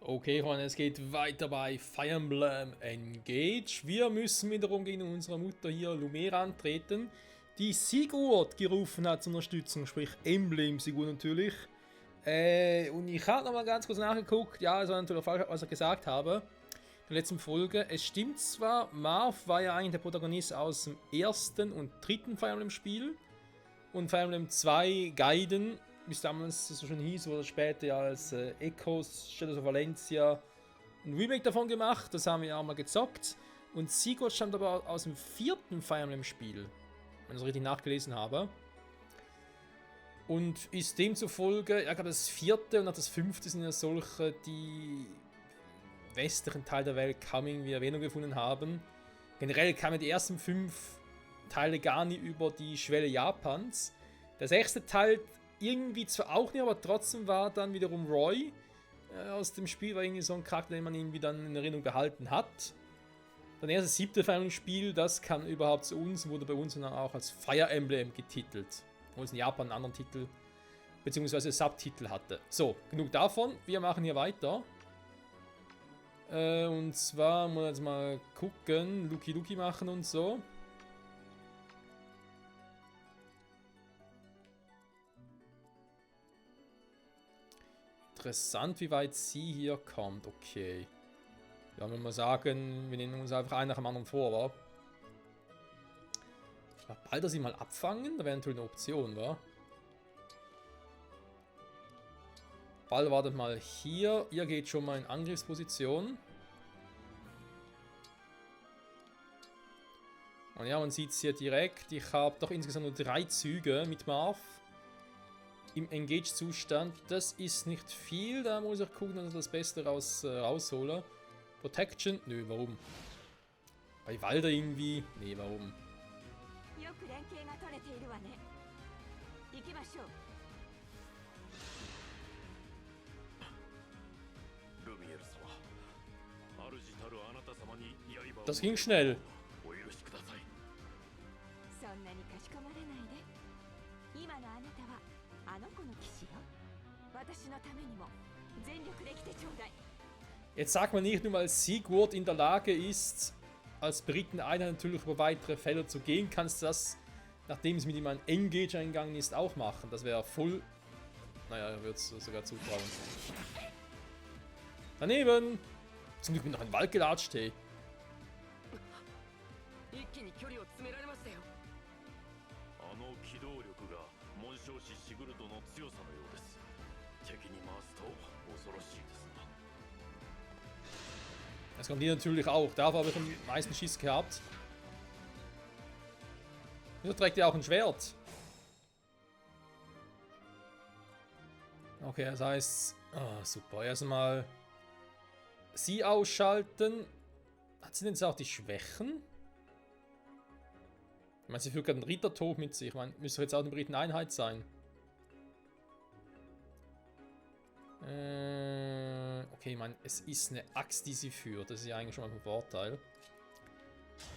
Okay, Freunde, es geht weiter bei Fire Emblem Engage. Wir müssen wiederum gegen unsere Mutter hier Lumera antreten, die Sigurd gerufen hat zur Unterstützung, sprich Emblem Sigurd natürlich. Und ich habe nochmal ganz kurz nachgeguckt, ja, es war natürlich falsch, was ich gesagt habe. In der letzten Folge. Es stimmt zwar, Marth war ja eigentlich der Protagonist aus dem ersten und dritten Fire Emblem Spiel. Und Fire Emblem 2 Gaiden, wie es damals so schon hieß, wurde später ja als Echoes, Shadows of Valencia ein Remake davon gemacht. Das haben wir ja auch mal gezockt. Und Sigurd stammt aber aus dem vierten Fire Emblem Spiel, wenn ich es richtig nachgelesen habe. Und ist demzufolge, ja, gerade das vierte und auch das fünfte sind ja solche, die westlichen Teil der Welt kaum irgendwie Erwähnung gefunden haben. Generell kamen die ersten 5 Teile gar nie über die Schwelle Japans. Der 6. Teil irgendwie zwar auch nicht, aber trotzdem war dann wiederum Roy aus dem Spiel, war irgendwie so ein Charakter, den man irgendwie dann in Erinnerung behalten hat. Dann erst das 7. Fire Emblem Spiel, das kam überhaupt zu uns, wurde bei uns dann auch als Fire Emblem getitelt. Wo es in Japan einen anderen Titel bzw. Subtitel hatte. So, genug davon. Wir machen hier weiter. Und zwar muss ich jetzt mal gucken, Luki Luki machen und so. Interessant, wie weit sie hier kommt. Okay. Ja, wenn wir sagen, wir nehmen uns einfach einen nach dem anderen vor, wa? Bald sie mal abfangen, da wäre natürlich eine Option, wa? Ball wartet mal hier. Ihr geht schon mal in Angriffsposition. Und ja, man sieht es hier direkt. Ich habe doch insgesamt nur 3 Züge mit Marth im Engage-Zustand. Das ist nicht viel. Da muss ich gucken, dass ich das Beste raushole. Protection? Nö, warum? Bei Walder irgendwie? Nee, warum? Das ging schnell. Jetzt sagt man nicht nur, weil Sigurd in der Lage ist, als Briten-Einheit natürlich über weitere Felder zu gehen, kannst du das, nachdem es mit ihm ein Engage eingegangen ist, auch machen. Das wäre voll... Naja, er wird es sogar zutrauen. Daneben! Zum Glück bin ich noch in den Wald gelatscht, hey. Das kommt hier natürlich auch. Dafür habe ich am meisten Schiss gehabt. Wieso trägt er auch ein Schwert? Okay, das heißt... Oh, super. Erstmal... Sie ausschalten. Hat sie denn jetzt auch die Schwächen? Ich meine, sie führt gerade einen Rittertod mit sich. Ich meine, müsste jetzt auch eine Briten-Einheit sein. Okay, ich meine, es ist eine Axt, die sie führt. Das ist ja eigentlich schon mal ein Vorteil.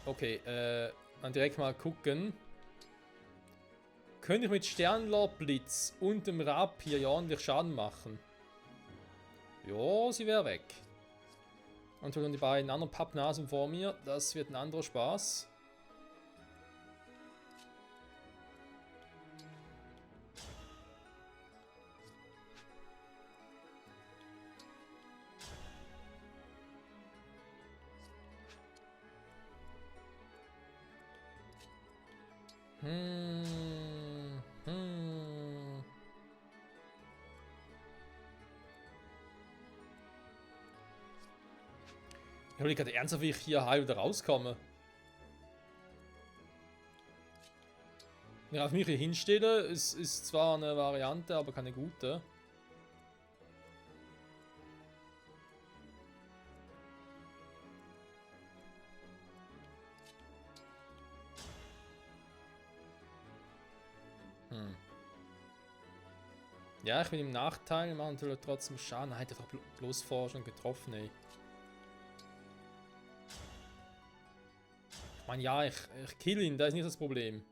Okay, dann direkt mal gucken. Könnte ich mit Sternlordblitz und dem Rapier ja ordentlich Schaden machen? Ja, sie wäre weg. Und die beiden anderen Pappnasen vor mir. Das wird ein anderer Spaß. Ich überlege gerade ernsthaft, wie ich hier heil wieder rauskomme. Ja, auf mich hier hinstelle, ist zwar eine Variante, aber keine gute. Ja, ich bin im Nachteil, mache natürlich trotzdem Schaden. Hätte doch bloß vorher schon getroffen, ey. Ich meine, ja, ich kill ihn, da ist nicht das Problem.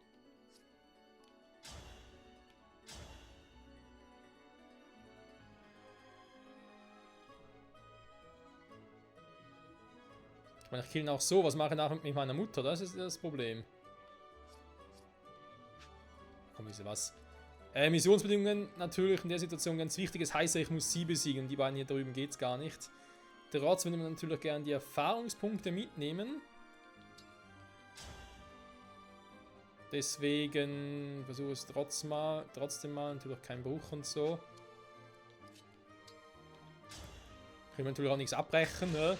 Kann ich killen auch so? Was mache ich nachher mit meiner Mutter? Das ist das Problem. Komm, wisst ihr was? Missionsbedingungen natürlich in der Situation ganz wichtig. Das heißt, ich muss sie besiegen. Die beiden hier drüben geht es gar nicht. Trotzdem würde man natürlich gerne die Erfahrungspunkte mitnehmen. Deswegen versuche es trotzdem mal. Natürlich kein Bruch und so. Können wir natürlich auch nichts abbrechen, ne?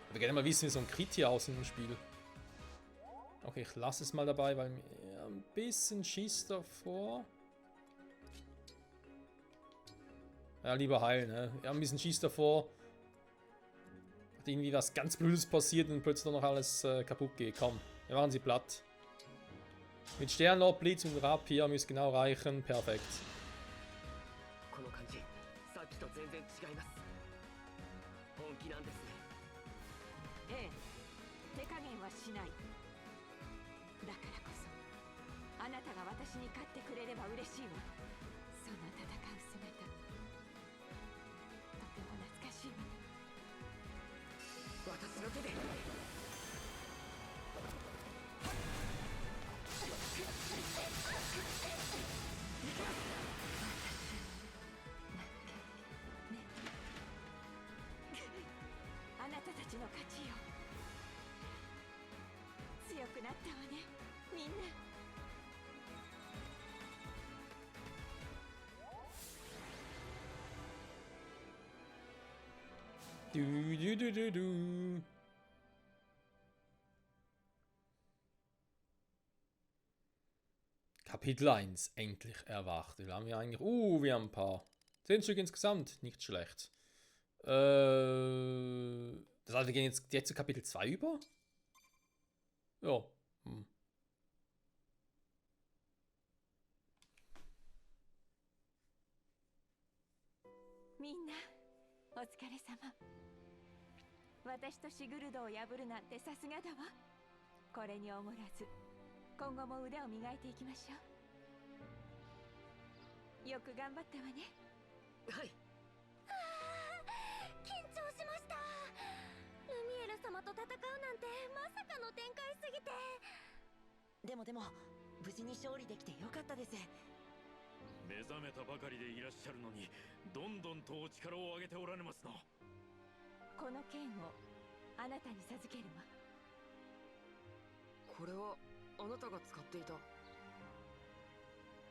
Ich würde gerne mal wissen, wie so ein Crit hier aussieht im Spiel. Okay, ich lasse es mal dabei, weil mir ein bisschen Schiss davor. Ja, lieber heilen, ne? Ja, ein bisschen Schiss davor. Hat irgendwie was ganz Blödes passiert und plötzlich noch alles kaputt geht. Komm, wir machen sie platt. Mit Sternlob, Blitz und Rapier müsste genau reichen. Perfekt. Du. Kapitel 1, endlich erwacht. Wie haben wir eigentlich? Wir haben ein paar. 10 Stück insgesamt, nicht schlecht. Das heißt, wir gehen jetzt zu Kapitel 2 über? Ja. Hm. みんなお疲れ様。私とシグルドを破るなんてさすがだわ。これにおもらず今後も腕を磨いていきましょう。よく頑張ったわね。はい。緊張しました。ルミエル様と戦うなんてまさかの展開すぎて。でも無事に勝利できてよかったです。目覚めたばかりでいらっしゃるのにどんどんとお力を上げておられますな。この剣をあなたに授けるわ。これはあなたが使っていた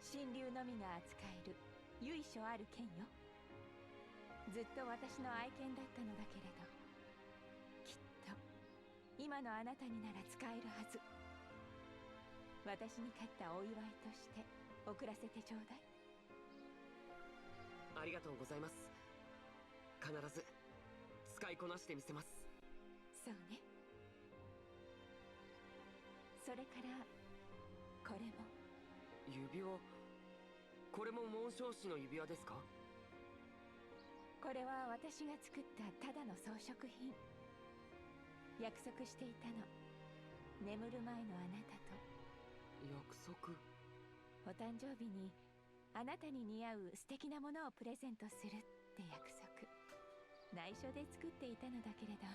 神竜のみが扱える由緒ある剣よ。ずっと私の愛犬だったのだけれど、きっと今のあなたになら使えるはず。私に勝ったお祝いとして送らせてちょうだい。ありがとうございます。必ず使いこなしてみせます。そうね。それからこれも。指輪。これも紋章師の指輪ですか？これは私が作ったただの装飾品。約束していたの。眠る前のあなたと。約束。お誕生日にあなたに似合う素敵なものをプレゼントするって約束。内緒で作っていたのだけれど、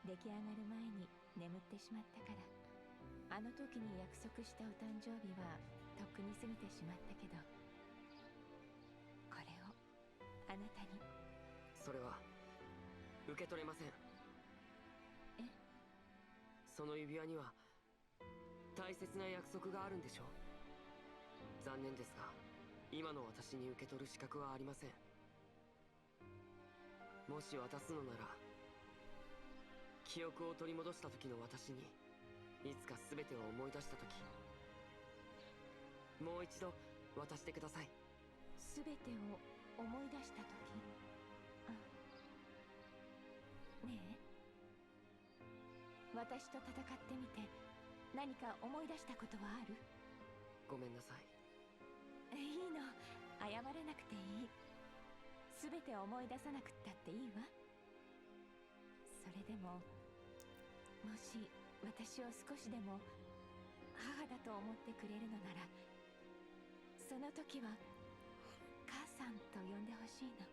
出来上がる前に眠ってしまったから、あの時に約束したお誕生日はとっくに過ぎてしまったけど、これをあなたに。それは受け取れません。え？その指輪には大切な約束があるんでしょう。残念ですが今の私に受け取る資格はありません。もし渡すのなら記憶を取り戻した時の私にいつか全てを思い出した時、もう一度渡してください。全てを思い出した時。ねえ、私と戦ってみて何か思い出したことはある？ごめんなさい。いいの、謝らなくていい。全て思い出さなくったっていいわ。それでももし私を少しでも母だと思ってくれるのなら、その時は母さんんと呼んでほしいの。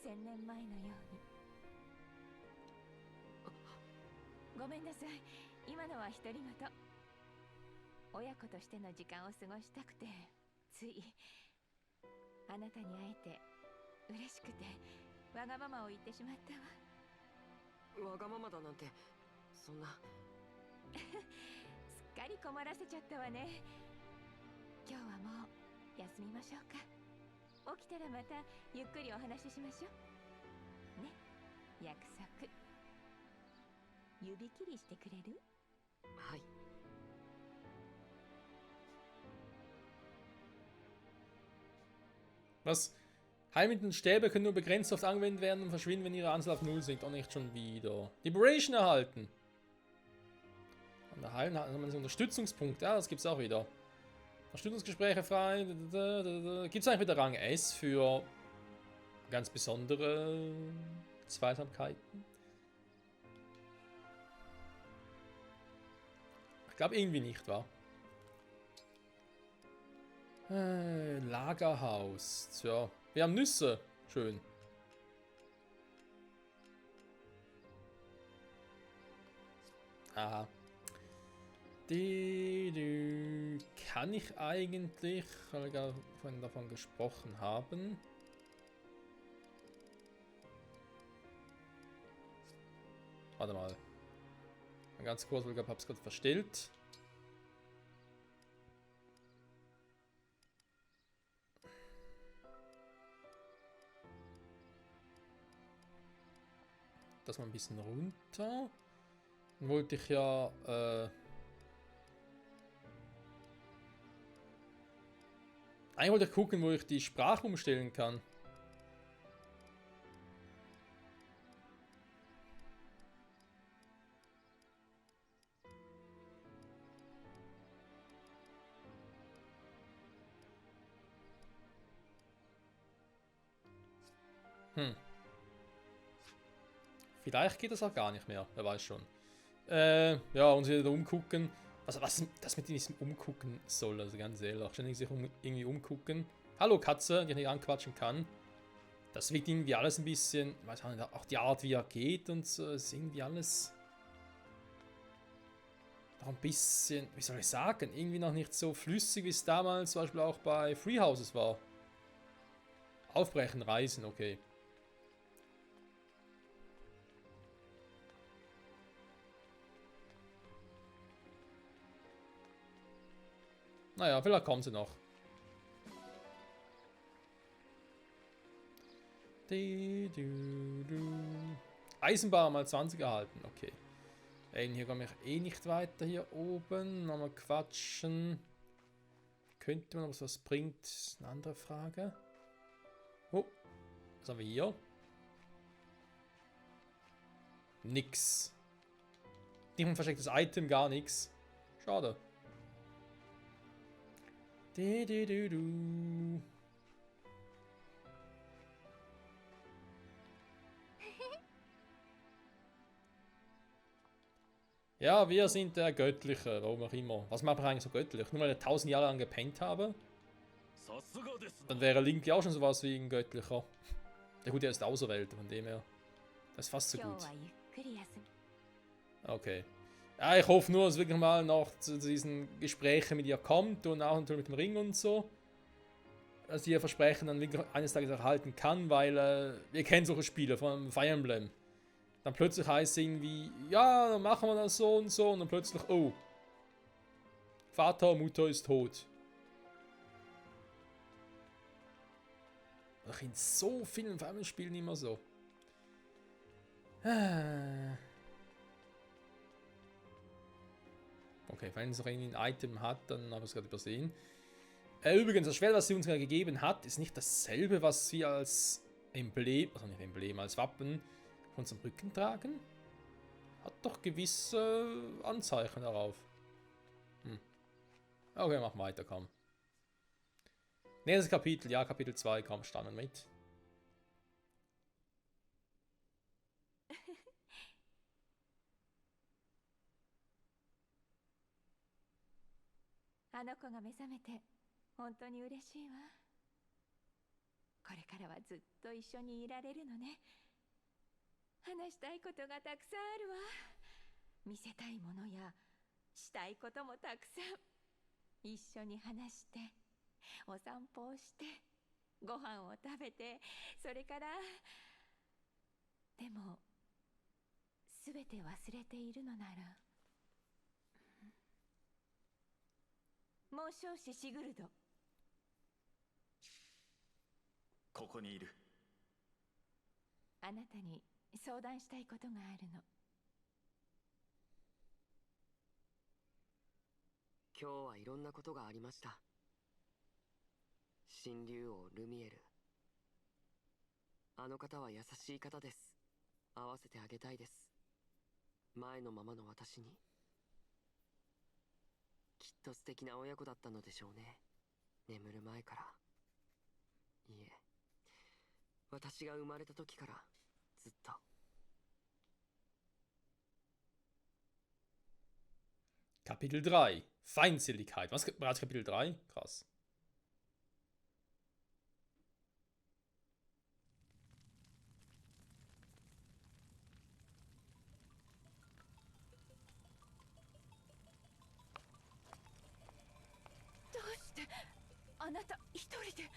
1000年前のように。ごめんなさい、今のは独り言。親子としての時間を過ごしたくて、ついあなたに会えて嬉しくてわがままを言ってしまったわ。わがままだなんてそんな。すっかり困らせちゃったわね。今日はもう休みましょうか。起きたらまたゆっくりお話ししましょうね。約束。指切りしてくれる？はい。Was? Heilmittel und Stäbe können nur begrenzt oft angewendet werden und verschwinden, wenn ihre Anzahl auf 0 sinkt. Auch nicht schon wieder. Liberation erhalten. Und erhalten hat man Unterstützungspunkt. Ja, das gibt's auch wieder. Unterstützungsgespräche frei. Gibt's eigentlich wieder Rang S für ganz besondere Zweisamkeiten? Ich glaube irgendwie nicht, wa? Lagerhaus. Tja, wir haben Nüsse. Schön. Aha. Kann ich eigentlich, weil wir vorhin davon gesprochen haben. Warte mal. Ganz kurz, weil ich habe es gerade verstellt. Das mal ein bisschen runter. Dann wollte ich ja eigentlich wollte ich gucken, wo ich die Sprache umstellen kann. Vielleicht geht das auch gar nicht mehr, wer weiß schon. Ja, uns wieder umgucken. Was das mit diesem Umgucken soll, also ganz ehrlich. Ständig sich irgendwie umgucken. Hallo Katze, die ich nicht anquatschen kann. Das wirkt irgendwie alles ein bisschen, ich weiß nicht, auch die Art, wie er geht und so, ist irgendwie alles noch ein bisschen, wie soll ich sagen, irgendwie noch nicht so flüssig, wie es damals zum Beispiel auch bei Free Houses war. Aufbrechen, reisen, okay. Naja, vielleicht kommen sie noch. Eisenbahn mal 20 erhalten, okay. Hier komme ich eh nicht weiter hier oben. Nochmal quatschen. Könnte man, ob es was bringt? Eine andere Frage. Oh, was haben wir hier? Nix. Nicht ein verstecktes Item, gar nichts. Schade. Ja, wir sind der Göttliche, warum auch immer. Was macht man eigentlich so göttlich? Nur weil ich 1000 Jahre lang gepennt habe? Dann wäre Link ja auch schon sowas wie ein Göttlicher. Der Gute ist Auserwählte, von dem her. Das ist fast so gut. Okay. Ja, ich hoffe nur, dass es wirklich mal noch zu diesen Gesprächen mit ihr kommt und auch natürlich mit dem Ring und so. Dass ihr Versprechen dann wirklich eines Tages erhalten kann, weil wir kennen solche Spiele von Fire Emblem. Dann plötzlich heißt es irgendwie, ja, dann machen wir das so und dann plötzlich, oh. Vater, Mutter ist tot. Ach, in so vielen Fire Emblem Spielen immer so. Okay, wenn es noch irgendwie ein Item hat, dann habe ich es gerade übersehen. Übrigens, das Schwert, was sie uns gerade gegeben hat, ist nicht dasselbe, was wir als Emblem, also nicht Emblem, als Wappen auf unserem Rücken tragen. Hat doch gewisse Anzeichen darauf. Okay, machen wir weiter, komm. Nächstes Kapitel, ja, Kapitel 2, komm, stammen mit. あの子が目覚めて本当に嬉しいわ。これからはずっと一緒にいられるのね。話したいことがたくさんあるわ。見せたいものやしたいこともたくさん。一緒に話して、お散歩をして、ご飯を食べて、それからでもすべて忘れているのなら、孟少子シグルド、ここにいる。あなたに相談したいことがあるの。今日はいろんなことがありました。神竜王ルミエル、あの方は優しい方です。会わせてあげたいです。前のままの私に。きっと素敵な親子だったのでしょうね。眠る前から。いえ、私が生まれた時からずっと。Kapitel 3. Feindseligkeit. Was bereits Kapitel 3? Krass.どうしてあなた一人で。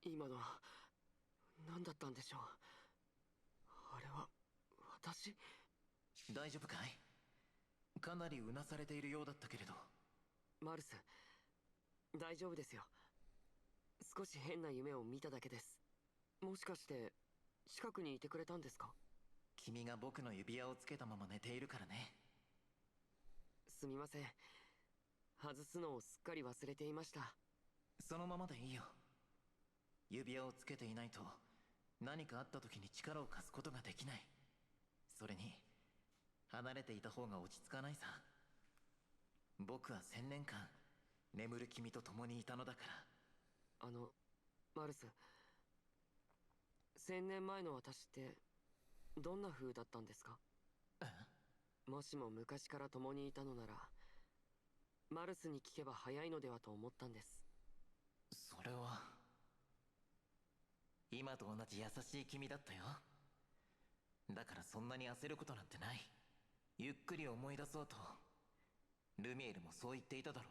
今のは何だったんでしょう。あれは私。大丈夫かい？かなりうなされているようだったけれど。マルス、大丈夫ですよ。少し変な夢を見ただけです。もしかして近くにいてくれたんですか？君が僕の指輪をつけたまま寝ているからね。すみません、外すのをすっかり忘れていました。そのままでいいよ。指輪をつけていないと何かあった時に力を貸すことができない。それに離れていた方が落ち着かないさ。僕は1000年間眠る君と共にいたのだから。マルス、1000年前の私ってどんな風だったんですか？もしも昔から共にいたのなら、マルスに聞けば早いのではと思ったんです。それは今と同じ優しい君だったよ。だからそんなに焦ることなんてない。ゆっくり思い出そうと。ルミエルもそう言っていただろ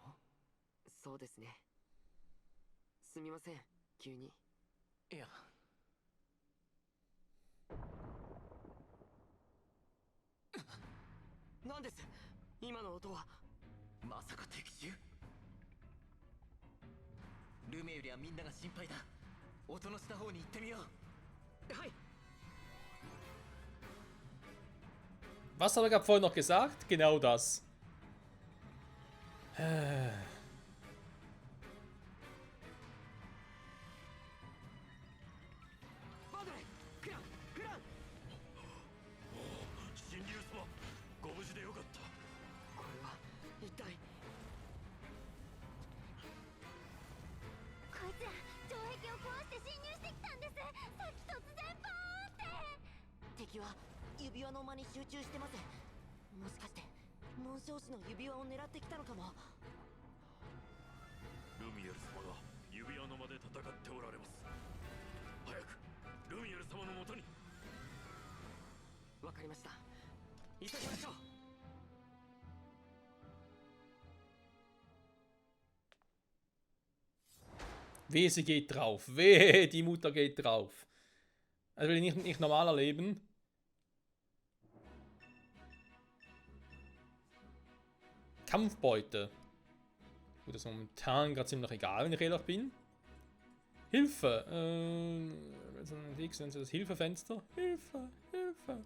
う。そうですね。すみません、急に。いや、何です今の音は。まさか敵襲？ルミエルやみんなが心配だ。音のした方に行ってみよう。はい。 Was hat er gerade vorhin noch gesagt? Genau das. バドレ、クラン、クラン。神竜様、ご無事でよかった。これは一体。こいつら城壁を壊して侵入してきたんです。さっき突然バーンって。敵は指輪の間に集中してます。もしかして紋章師の指輪を狙ってきたのかも。ルミエル様が指輪の間で戦っておられます。早くルミエル様のもとに。わかりました。急ぎましょう。 Wehe, sie geht drauf. Wehe, die Mutter geht drauf. Das will ich nicht normal erleben. Kampfbeute. Gut, das ist momentan gerade ziemlich egal, wenn ich ehrlich bin. Hilfe. Das Hilfefenster. Hilfe, Hilfe.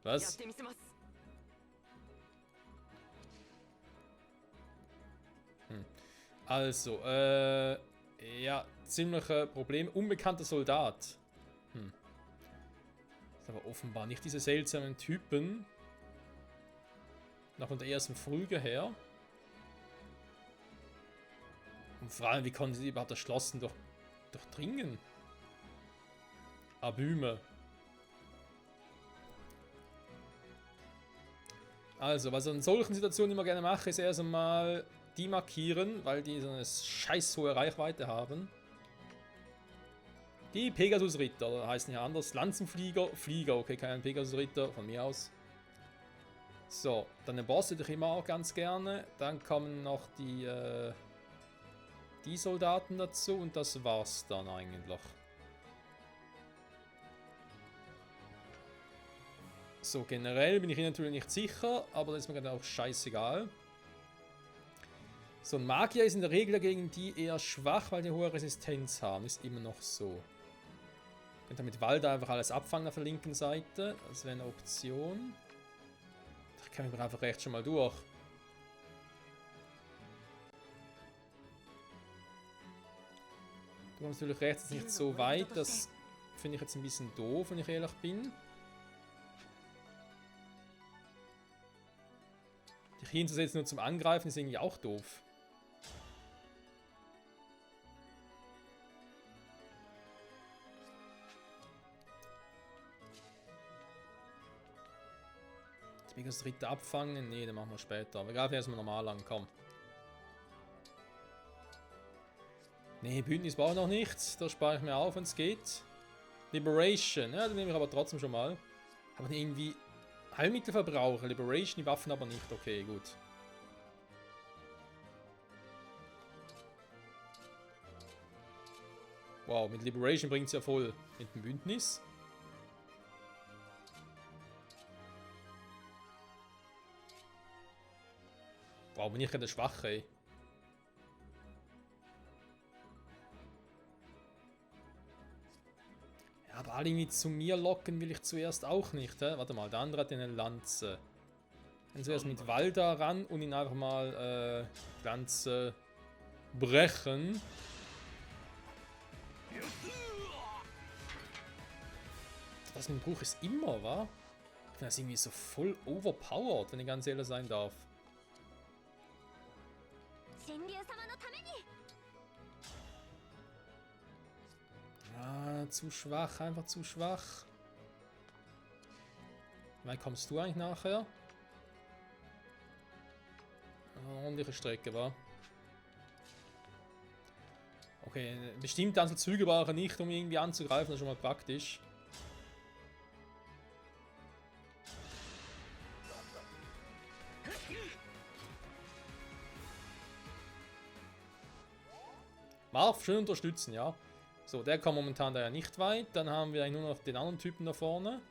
Was? Also, ja, ziemliche Problem. Unbekannter Soldat. Ist aber offenbar nicht diese seltsamen Typen. Nach von der ersten Folge her. Und vor allem, wie konnten sie überhaupt das Schloss durchdringen? Abüme. Also, was ich in solchen Situationen immer gerne mache, ist erst einmal die markieren, weil die so eine scheiß hohe Reichweite haben. Die Pegasus-Ritter, oder heißen ja anders, Lanzenflieger, Flieger, okay, kein Pegasus-Ritter, von mir aus. So, dann den Boss hätte ich immer auch ganz gerne. Dann kommen noch die Soldaten dazu und das war's dann eigentlich. So, generell bin ich hier natürlich nicht sicher, aber das ist mir gerade auch scheißegal. So, ein Magier ist in der Regel dagegen die eher schwach, weil die hohe Resistenz haben. Ist immer noch so. Könnt ihr mit Walda einfach alles abfangen auf der linken Seite. Das wäre eine Option. Ich kann mich einfach rechts schon mal durch. Du kommst natürlich rechts nicht so weit. Das finde ich jetzt ein bisschen doof, wenn ich ehrlich bin. Dich hinzusetzen nur zum Angreifen ist irgendwie auch doof. Wie das dritte abfangen? Ne, den machen wir später. Wir greifen erstmal normal an, komm. Ne, Bündnis braucht noch nichts. Da spare ich mir auf, wenn es geht. Liberation, ja, den nehme ich aber trotzdem schon mal. Aber irgendwie Heilmittelverbraucher, Liberation, die Waffen aber nicht. Okay, gut. Wow, mit Liberation bringt es ja voll mit dem Bündnis. Wow, bin ich ja der Schwache, ey. Ja, aber alle irgendwie zu mir locken will ich zuerst auch nicht, hä? Warte mal, der andere hat eine Lanze. Dann zuerst mit Walda ran und ihn einfach mal die Lanze brechen. Das mit dem Bruch ist immer, wa? Ich finde das irgendwie so voll overpowered, wenn ich ganz ehrlich sein darf. Ah, zu schwach, einfach zu schwach. Wann kommst du eigentlich nachher? Ordentliche Strecke, wa? Okay, bestimmte Anzahl Züge brauche ich nicht, um irgendwie anzugreifen, das ist schon mal praktisch. Marv, schön unterstützen, ja. So, der kommt momentan da ja nicht weit. Dann haben wir nur noch den anderen Typen da vorne.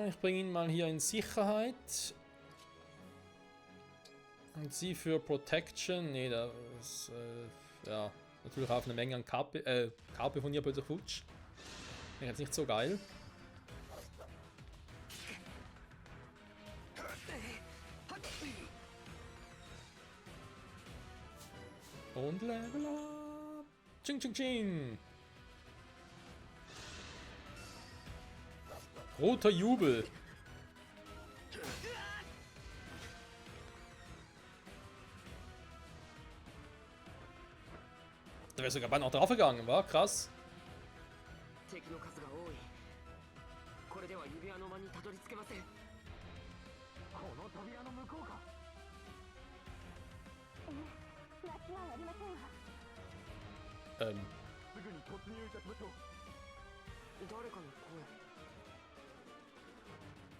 Ich bringe ihn mal hier in Sicherheit. Und sie für Protection. Ne, das ist, ja, natürlich auf eine Menge an KP von ihr plötzlich futsch. Wäre jetzt nicht so geil. Und Level up! Ching, ching, ching! Roter Jubel! Da wäre sogar bald noch drauf gegangen, war krass.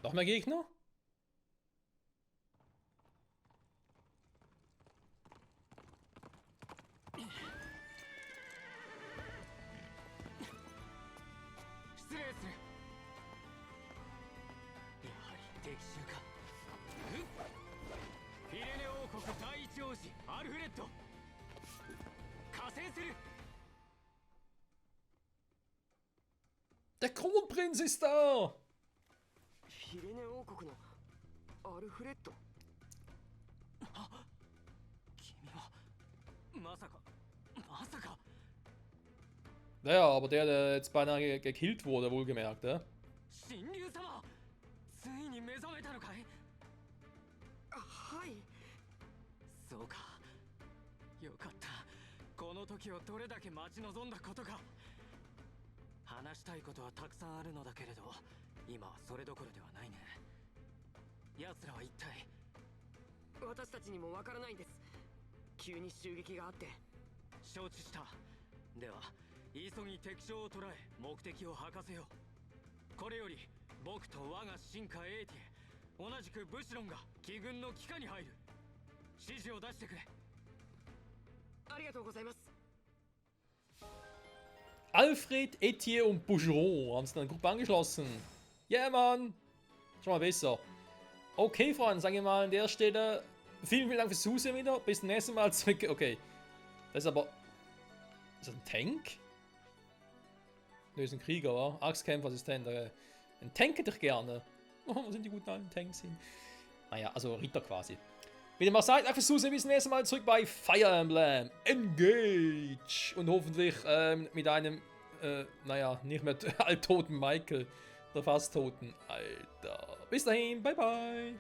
Noch mehr Gegner? Der Kronprinz ist da! Ja, aber der jetzt beinahe gekillt wurde, wohlgemerkt, ja? 目覚めたのかい？はい。そうか。よかった。この時をどれだけ待ち望んだことか。話したいことはたくさんあるのだけれど、今はそれどころではないね。奴らは一体。私たちにもわからないんです。急に襲撃があって。承知した。では急ぎ敵将を捕らえ目的を吐かせよう。これより僕と我が進化エーティエ、同じくブシロンが騎軍の機下に入る。指示を出してくれ。ありがとうございます。 Alfred, Etienne und Boucheron haben sich dann eine Gruppe angeschlossen. Ja, yeah, Mann. Schon mal besser. Okay, Freunde, sage ich mal an der Stelle. Vielen Dank fürs Zusehen wieder. Bis zum nächsten Mal zurück. Okay. Das ist aber... Ist das ein Tank? Das ist ein Krieger, wa? Axtkämpfer-Assistent. Okay. Ein Tank hätte ich gerne. Oh, wo sind die guten alten Tanks hin? Naja, also Ritter quasi. Wie dem auch sagt, fürs Zusehen, bis zum nächsten Mal zurück bei Fire Emblem Engage. Und hoffentlich mit einem, naja, nicht mehr alttoten Michael. Oder fast toten. Alter. Bis dahin, bye bye.